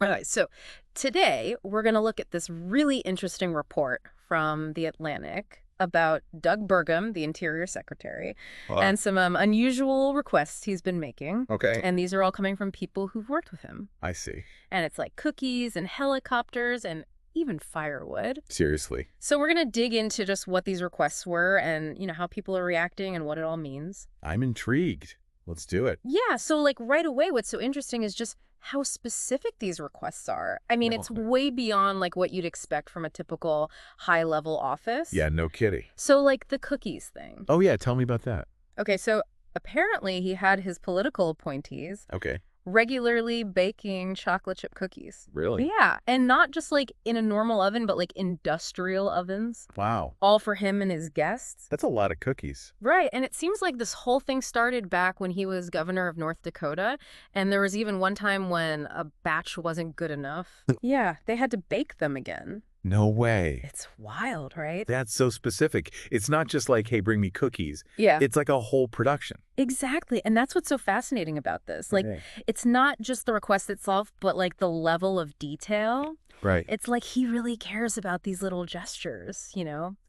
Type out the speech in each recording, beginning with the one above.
All right, so today we're going to look at this really interesting report from The Atlantic about Doug Burgum, the Interior Secretary, Wow. and some unusual requests he's been making. Okay. And these are all coming from people who've worked with him. I see. And it's like cookies and helicopters and even firewood. Seriously. So we're going to dig into just what these requests were and, how people are reacting and what it all means. I'm intrigued. Let's do it. Yeah, so like right away, what's so interesting is just how specific these requests are. I mean, it's way beyond like what you'd expect from a typical high-level office. Yeah, no kidding. So like the cookies thing. Oh, yeah. Tell me about that. Okay, so apparently he had his political appointees Okay. regularly baking chocolate chip cookies. Really? Yeah, and not just like in a normal oven, but like industrial ovens, Wow. all for him and his guests. That's a lot of cookies. Right, and it seems like this whole thing started back when he was governor of North Dakota, and there was even one time when a batch wasn't good enough. Yeah, they had to bake them again. No way. It's wild, right? That's so specific. It's not just like, hey, bring me cookies. Yeah, It's like a whole production. exactly, and that's what's so fascinating about this. Like, Okay. it's not just the request itself, but like the level of detail. Right. It's like he really cares about these little gestures,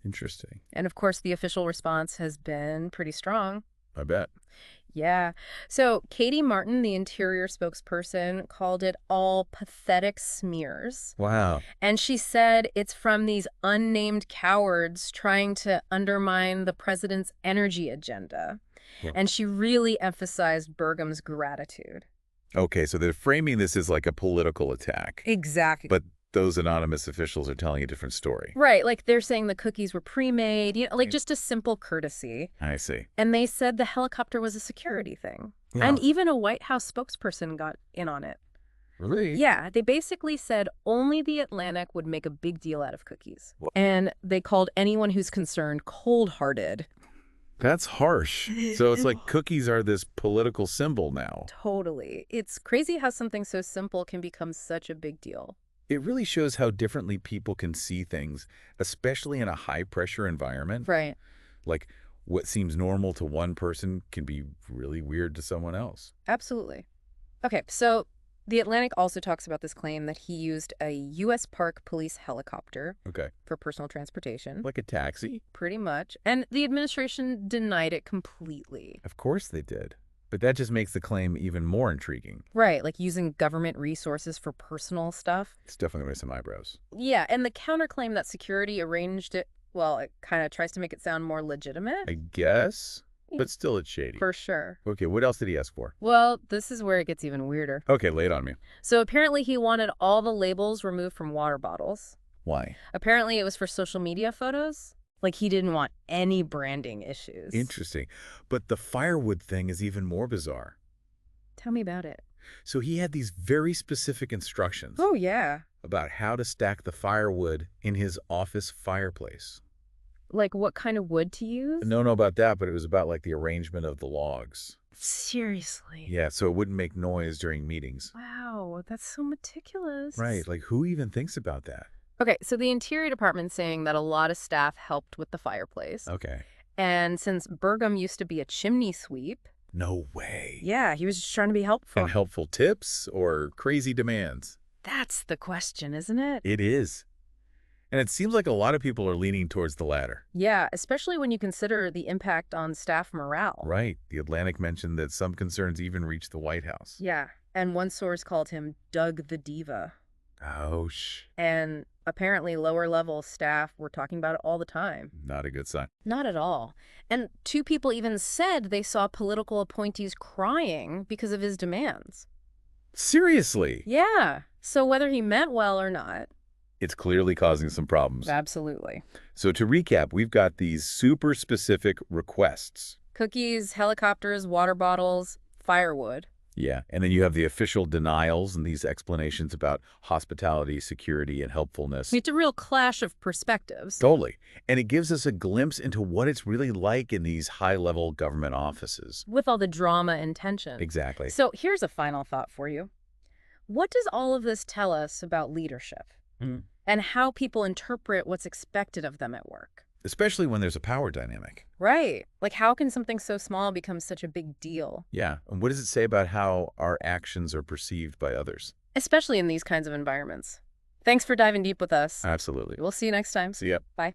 Interesting. And of course, the official response has been pretty strong. I bet. Yeah. So Katie Martin, the Interior spokesperson, called it all pathetic smears. Wow. And she said it's from these unnamed cowards trying to undermine the president's energy agenda. Yeah. And she really emphasized Burgum's gratitude. Okay, so they're framing this as like a political attack. Exactly. But those anonymous officials are telling a different story. Right. Like they're saying the cookies were pre-made, like just a simple courtesy. I see. And they said the helicopter was a security thing. Yeah. And even a White House spokesperson got in on it. Really? Yeah, they basically said only the Atlantic would make a big deal out of cookies. Wha- And they called anyone who's concerned cold-hearted. That's harsh. So it's like cookies are this political symbol now. Totally. It's crazy how something so simple can become such a big deal. It really shows how differently people can see things, especially in a high-pressure environment. Right. Like what seems normal to one person can be really weird to someone else. Absolutely. Okay, so The Atlantic also talks about this claim that he used a U.S. Park Police helicopter Okay. for personal transportation. Like a taxi? Pretty much. And the administration denied it completely. Of course they did. But that just makes the claim even more intriguing. Right, like using government resources for personal stuff. It's definitely raised some eyebrows. Yeah, and the counterclaim that security arranged it, well, it kind of tries to make it sound more legitimate. I guess, but still it's shady. For sure. Okay, what else did he ask for? Well, this is where it gets even weirder. Okay, lay it on me. So apparently he wanted all the labels removed from water bottles. Why? Apparently it was for social media photos. Like he didn't want any branding issues. Interesting. But the firewood thing is even more bizarre. Tell me about it. So he had these very specific instructions Oh, yeah. about how to stack the firewood in his office fireplace. Like what kind of wood to use? No, about that, but it was about like the arrangement of the logs. Seriously? Yeah, so it wouldn't make noise during meetings. Wow, that's so meticulous. Right, like who even thinks about that? Okay, so the Interior Department's saying that a lot of staff helped with the fireplace. Okay. And since Burgum used to be a chimney sweep, No way. yeah, he was just trying to be helpful. And helpful tips or crazy demands? That's the question, isn't it? It is. And it seems like a lot of people are leaning towards the latter. Yeah, especially when you consider the impact on staff morale. Right. The Atlantic mentioned that some concerns even reached the White House. Yeah, and one source called him Doug the Diva. Oh, And apparently lower level staff were talking about it all the time. not a good sign. Not at all. And two people even said they saw political appointees crying because of his demands. Seriously? Yeah. So whether he meant well or not. It's clearly causing some problems. Absolutely. So to recap, we've got these super specific requests. Cookies, helicopters, water bottles, firewood. Yeah. And then you have the official denials and these explanations about hospitality, security, and helpfulness. It's a real clash of perspectives. Totally. And it gives us a glimpse into what it's really like in these high-level government offices. With all the drama and tension. Exactly. So here's a final thought for you. What does all of this tell us about leadership? And how people interpret what's expected of them at work? Especially when there's a power dynamic. Right. Like how can something so small become such a big deal? Yeah. And what does it say about how our actions are perceived by others? especially in these kinds of environments. Thanks for diving deep with us. Absolutely. We'll see you next time. See ya. Bye.